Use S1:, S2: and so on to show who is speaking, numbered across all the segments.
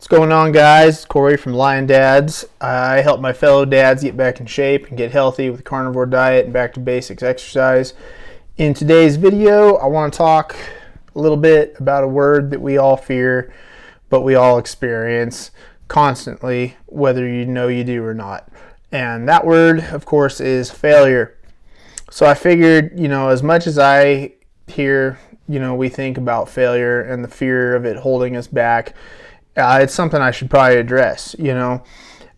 S1: What's going on, guys? Corey from Lion Dads. I help my fellow dads get back in shape and get healthy with a carnivore diet and back to basics exercise. In today's video, I want to talk a little bit about a word that we all fear, but we all experience constantly, whether you know you do or not. And that word, of course, is failure. So I figured, as much as I hear, we think about failure and the fear of it holding us back, it's something I should probably address,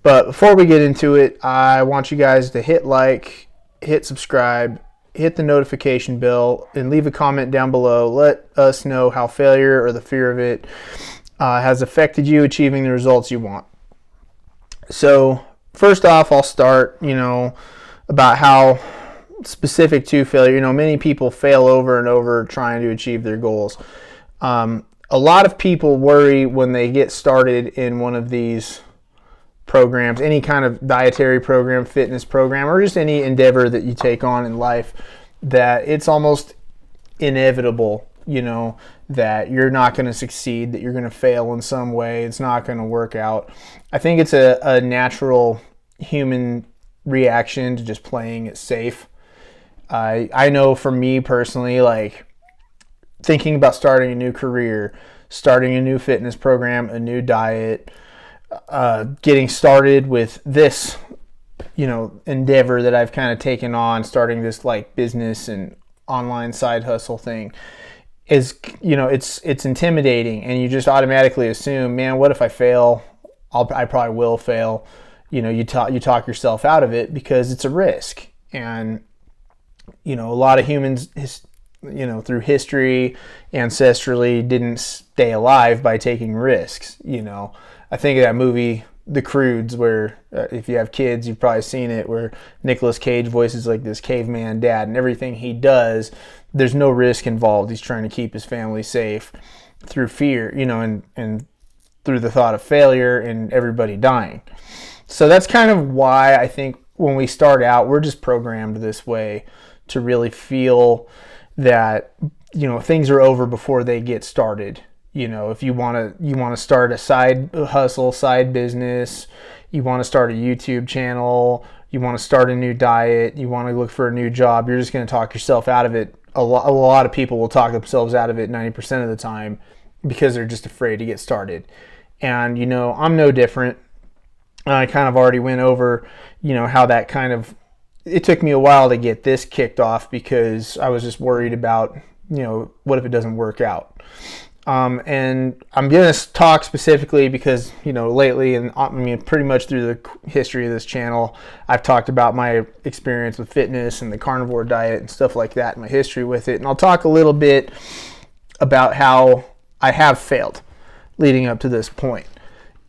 S1: But before we get into it, I want you guys to hit like, hit subscribe, hit the notification bell, and leave a comment down below. Let us know how failure or the fear of it has affected you achieving the results you want. So first off, I'll start, about how specific to failure. Many people fail over and over trying to achieve their goals. A lot of people worry when they get started in one of these programs, any kind of dietary program, fitness program, or just any endeavor that you take on in life, that it's almost inevitable, that you're not going to succeed, that you're going to fail in some way, it's not going to work out. I think it's a natural human reaction to just playing it safe. I know for me personally, thinking about starting a new career, starting a new fitness program, a new diet, getting started with this, endeavor that I've kind of taken on, starting this business and online side hustle thing is, it's intimidating, and you just automatically assume, man, what if I fail? I probably will fail. You talk yourself out of it because it's a risk. And, a lot of humans, through history, ancestrally, didn't stay alive by taking risks. I think of that movie, The Croods, where if you have kids, you've probably seen it, where Nicolas Cage voices this caveman dad, and everything he does, there's no risk involved. He's trying to keep his family safe through fear, and through the thought of failure and everybody dying. So that's kind of why I think when we start out, we're just programmed this way to really feel that things are over before they get started. If you want to start a side hustle, side business, you want to start a YouTube channel, you want to start a new diet, you want to look for a new job, you're just going to talk yourself out of it. A lot of people will talk themselves out of it 90% of the time because they're just afraid to get started. And I'm no different. I kind of already went over how that kind of, it took me a while to get this kicked off because I was just worried about, what if it doesn't work out? And I'm going to talk specifically because, lately, and pretty much through the history of this channel, I've talked about my experience with fitness and the carnivore diet and stuff like that, and my history with it. And I'll talk a little bit about how I have failed leading up to this point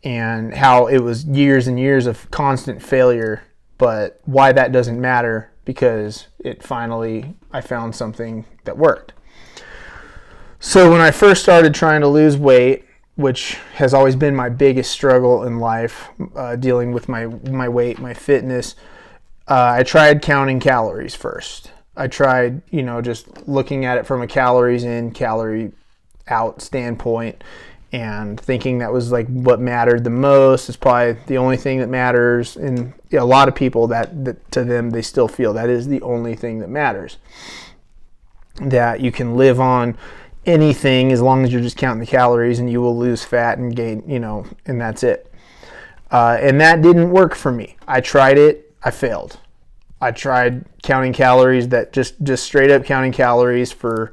S1: and how it was years and years of constant failure, but why that doesn't matter because I found something that worked. So when I first started trying to lose weight, which has always been my biggest struggle in life, dealing with my weight, my fitness, I tried counting calories first. I tried, just looking at it from a calories in, calorie out standpoint, and thinking that was what mattered the most. It's probably the only thing that matters. And a lot of people that to them, they still feel that is the only thing that matters. That you can live on anything as long as you're just counting the calories, and you will lose fat and gain, and that's it. And that didn't work for me. I tried it. I failed. I tried counting calories, that just straight up counting calories for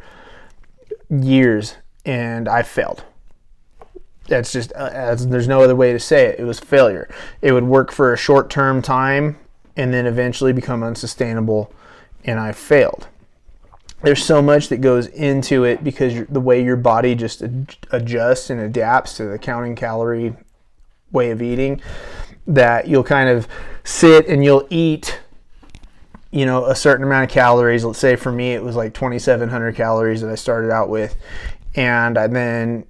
S1: years, and I failed. That's just, there's no other way to say it. It was failure. It would work for a short-term time and then eventually become unsustainable, and I failed. There's so much that goes into it because the way your body just adjusts and adapts to the counting calorie way of eating, that you'll kind of sit and you'll eat, a certain amount of calories. Let's say for me, it was 2,700 calories that I started out with, and then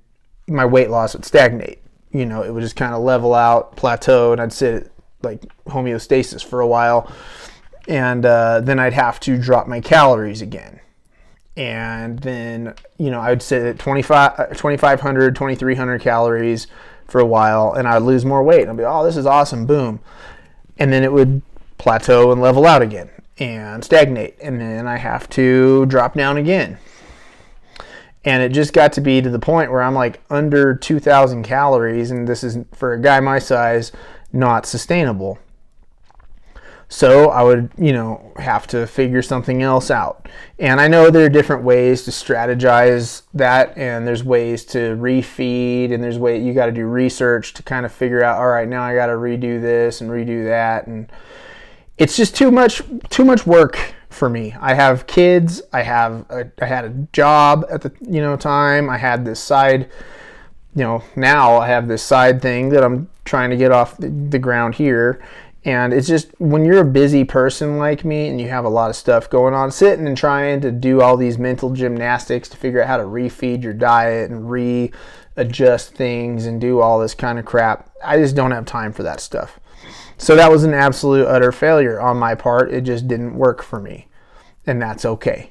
S1: my weight loss would stagnate. It would just kind of level out, plateau, and I'd sit at homeostasis for a while, and then I'd have to drop my calories again. And then, I would sit at 2,500, 2,300 calories for a while, and I'd lose more weight. And I'd be, oh, this is awesome, boom. And then it would plateau and level out again and stagnate. And then I have to drop down again. And it just got to be to the point where I'm like under 2,000 calories, and this is, for a guy my size, not sustainable. So I would, have to figure something else out. And I know there are different ways to strategize that, and there's ways to refeed, and there's ways you got to do research to kind of figure out, all right, now I got to redo this and redo that, and it's just too much work for me. I have kids. I had a job at the time. I had this side, now I have this side thing that I'm trying to get off the ground here. And it's just, when you're a busy person like me and you have a lot of stuff going on, sitting and trying to do all these mental gymnastics to figure out how to refeed your diet and readjust things and do all this kind of crap, I just don't have time for that stuff. So that was an absolute utter failure on my part. It just didn't work for me, and that's okay.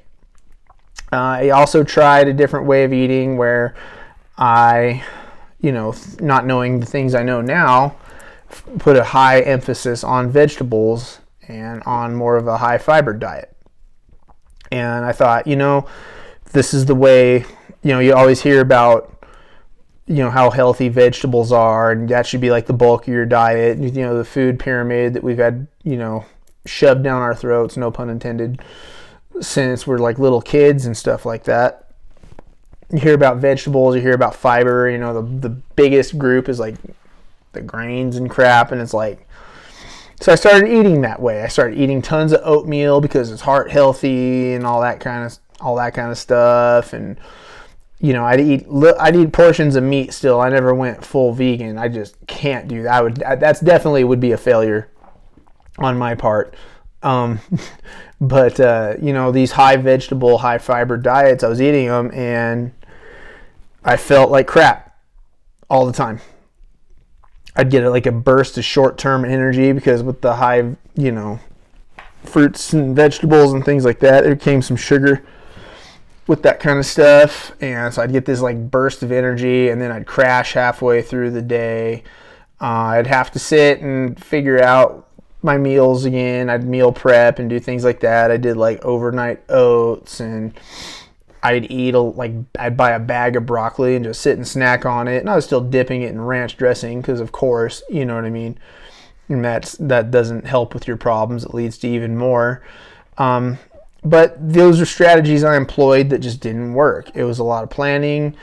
S1: I also tried a different way of eating where I, not knowing the things I know now, put a high emphasis on vegetables and on more of a high fiber diet. And I thought, this is the way, you always hear about, how healthy vegetables are, and that should be like the bulk of your diet. The food pyramid that we've had, shoved down our throats, no pun intended, since we're like little kids and stuff like that. You hear about vegetables, you hear about fiber, the biggest group is like the grains and crap, and it's like, so I started eating that way. I started eating tons of oatmeal because it's heart healthy and all that kind of stuff. And I'd eat portions of meat still. I never went full vegan. I just can't do that. That's definitely would be a failure on my part. But these high vegetable, high fiber diets, I was eating them and I felt like crap all the time. I'd get like a burst of short-term energy because with the high, fruits and vegetables and things like that, there came some sugar with that kind of stuff. And so I'd get this like burst of energy, and then I'd crash halfway through the day. I'd have to sit and figure out my meals again. I'd meal prep and do things like that. I did like overnight oats, and I'd I'd buy a bag of broccoli and just sit and snack on it. And I was still dipping it in ranch dressing because, of course, you know what I mean? And that doesn't help with your problems. It leads to even more. But those are strategies I employed that just didn't work. It was a lot of planning.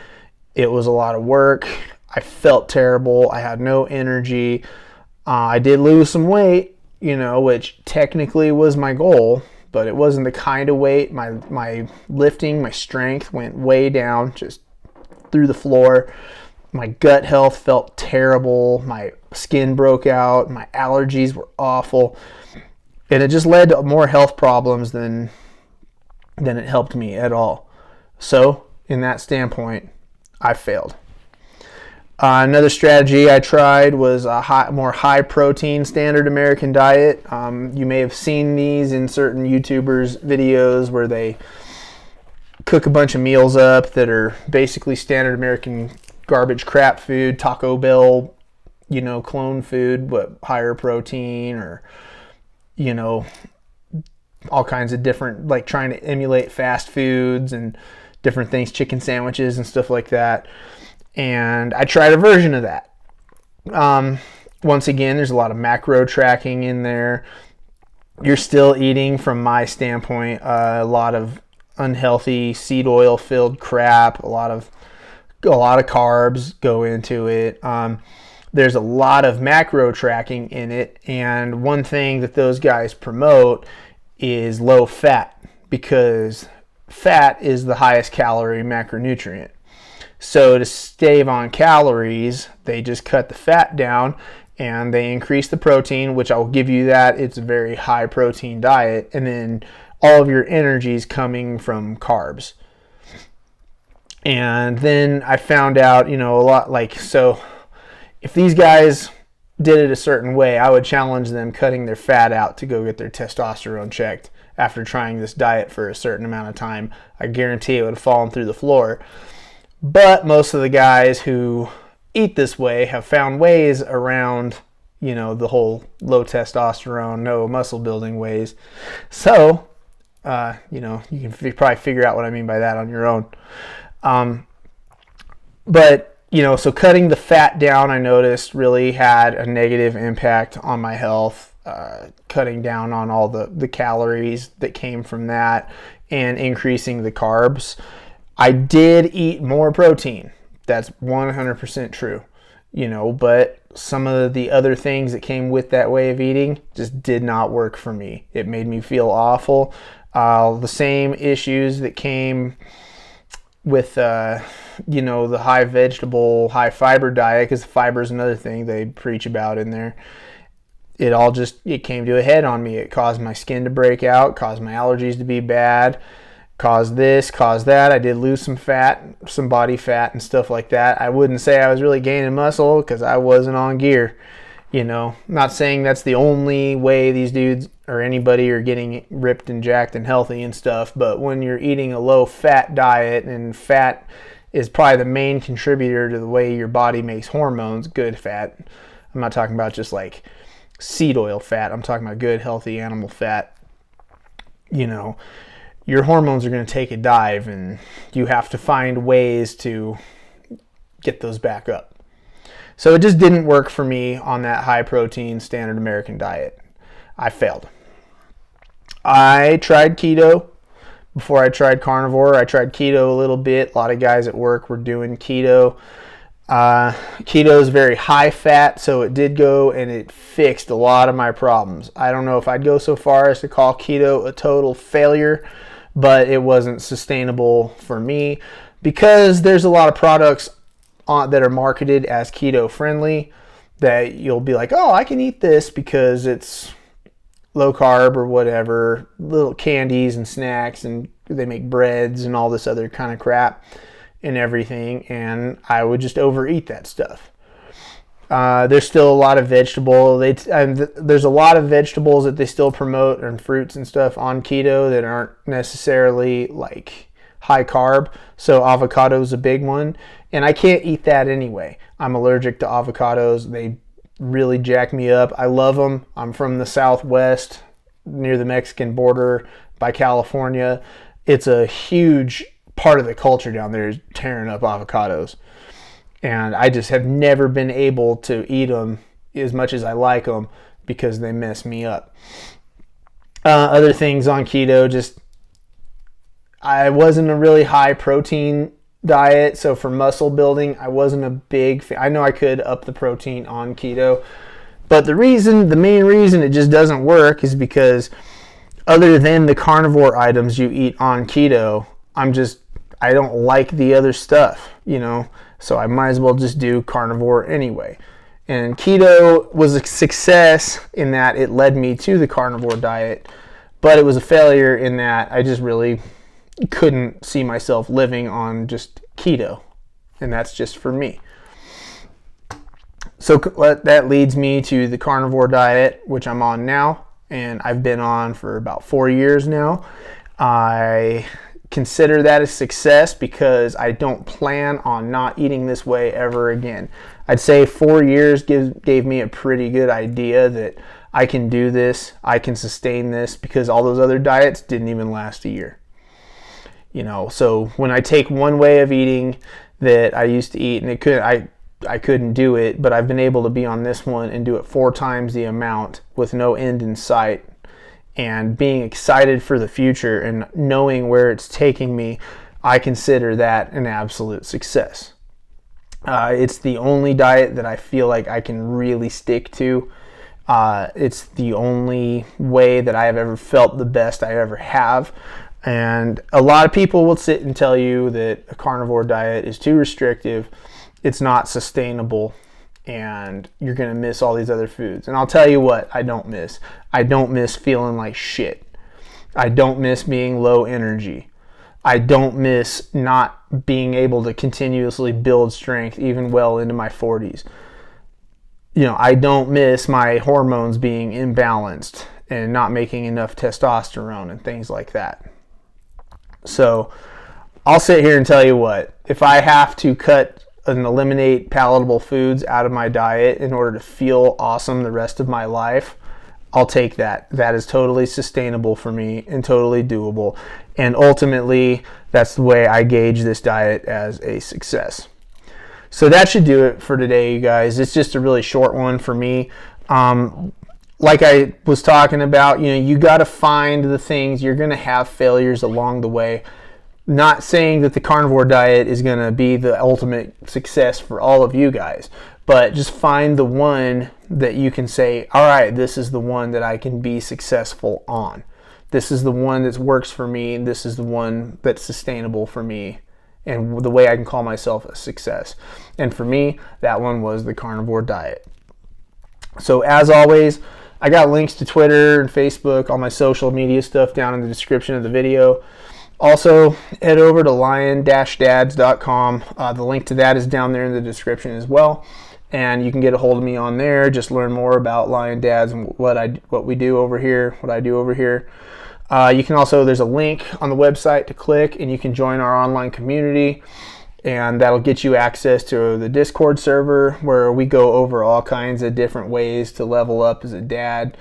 S1: It was a lot of work. I felt terrible. I had no energy. I did lose some weight, which technically was my goal, but it wasn't the kind of weight. My lifting, my strength went way down, just through the floor. My gut health felt terrible. My skin broke out. My allergies were awful. And it just led to more health problems than it helped me at all. So, in that standpoint, I failed. Another strategy I tried was a more high-protein standard American diet. You may have seen these in certain YouTubers' videos where they cook a bunch of meals up that are basically standard American garbage crap food, Taco Bell, clone food, but higher protein, or, all kinds of different, like trying to emulate fast foods and different things, chicken sandwiches and stuff like that. And I tried a version of that. Once again, there's a lot of macro tracking in there. You're still eating, from my standpoint, a lot of unhealthy seed oil filled crap. A lot of carbs go into it. There's a lot of macro tracking in it. And one thing that those guys promote is low fat, because fat is the highest calorie macronutrient. So to save on calories, they just cut the fat down and they increase the protein, which I will give you that. It's a very high protein diet. And then all of your energy is coming from carbs. And then I found out, a lot so if these guys did it a certain way, I would challenge them cutting their fat out to go get their testosterone checked after trying this diet for a certain amount of time. I guarantee it would have fallen through the floor. But most of the guys who eat this way have found ways around, the whole low testosterone, no muscle building ways. So, you can probably figure out what I mean by that on your own. But, so cutting the fat down, I noticed, really had a negative impact on my health. Cutting down on all the calories that came from that and increasing the carbs. I did eat more protein. That's 100% true, but some of the other things that came with that way of eating just did not work for me. It made me feel awful. The same issues that came with, the high vegetable, high fiber diet, because fiber is another thing they preach about in there. It came to a head on me. It caused my skin to break out, caused my allergies to be bad, caused this, caused that. I did lose some fat, some body fat and stuff like that. I wouldn't say I was really gaining muscle because I wasn't on gear. Not saying that's the only way these dudes or anybody are getting ripped and jacked and healthy and stuff, but when you're eating a low fat diet, and fat is probably the main contributor to the way your body makes hormones, good fat. I'm not talking about just like seed oil fat. I'm talking about good, healthy animal fat. Your hormones are going to take a dive, and you have to find ways to get those back up. So it just didn't work for me on that high protein standard American diet. I failed. I tried keto before I tried carnivore. I tried keto a little bit. A lot of guys at work were doing keto. Keto is very high fat, so it did go and it fixed a lot of my problems. I don't know if I'd go so far as to call keto a total failure, but it wasn't sustainable for me because there's a lot of products that are marketed as keto friendly that you'll be like, oh, I can eat this because it's low carb or whatever, little candies and snacks, and they make breads and all this other kind of crap and everything, and I would just overeat that stuff. There's still a lot of there's a lot of vegetables that they still promote, and fruits and stuff on keto that aren't necessarily like high carb. So avocado is a big one, and I can't eat that anyway. I'm allergic to avocados. They really jack me up. I love them. I'm from the Southwest, near the Mexican border by California. It's a huge part of the culture down there, is tearing up avocados. And I just have never been able to eat them as much as I like them because they mess me up. Other things on keto, I wasn't a really high protein diet. So for muscle building, I wasn't a big fan. I know I could up the protein on keto, but the main reason it just doesn't work is because other than the carnivore items you eat on keto, I don't like the other stuff, so I might as well just do carnivore anyway. And keto was a success in that it led me to the carnivore diet, but it was a failure in that I just really couldn't see myself living on just keto, and that's just for me. So that leads me to the carnivore diet, which I'm on now, and I've been on for about 4 years now. I consider that a success because I don't plan on not eating this way ever again. I'd say 4 years gave me a pretty good idea that I can do this, I can sustain this, because all those other diets didn't even last a year. So when I take one way of eating that I used to eat, and I couldn't do it, but I've been able to be on this one and do it 4 times the amount with no end in sight, and being excited for the future and knowing where it's taking me, I consider that an absolute success. It's the only diet that I feel like I can really stick to. It's the only way that I have ever felt the best I ever have. And a lot of people will sit and tell you that a carnivore diet is too restrictive, it's not sustainable, and you're going to miss all these other foods. And I'll tell you what I don't miss. I don't miss feeling like shit. I don't miss being low energy. I don't miss not being able to continuously build strength even well into my 40s. I don't miss my hormones being imbalanced and not making enough testosterone and things like that. So I'll sit here and tell you what, if I have to cut and eliminate palatable foods out of my diet in order to feel awesome the rest of my life, I'll take that. That is totally sustainable for me and totally doable. And ultimately, that's the way I gauge this diet as a success. So that should do it for today, you guys. It's just a really short one for me. Like I was talking about, you got to find the things. You're going to have failures along the way. Not saying that the carnivore diet is going to be the ultimate success for all of you guys, but just find the one that you can say, all right, this is the one that I can be successful on. This is the one that works for me. This is the one that's sustainable for me and the way I can call myself a success. And for me, that one was the carnivore diet. So as always, I got links to Twitter and Facebook, all my social media stuff down in the description of the video. Also, head over to lion-dads.com. The link to that is down there in the description as well. And you can get a hold of me on there. Just learn more about Lion Dads and what we do over here, what I do over here. You can also, there's a link on the website to click, and you can join our online community. And that'll get you access to the Discord server where we go over all kinds of different ways to level up as a dad.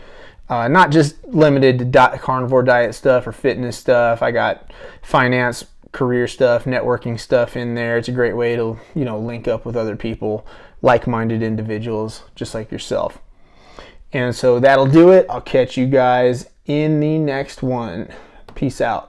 S1: Not just limited to carnivore diet stuff or fitness stuff. I got finance, career stuff, networking stuff in there. It's a great way to, link up with other people, like-minded individuals just like yourself. And so that'll do it. I'll catch you guys in the next one. Peace out.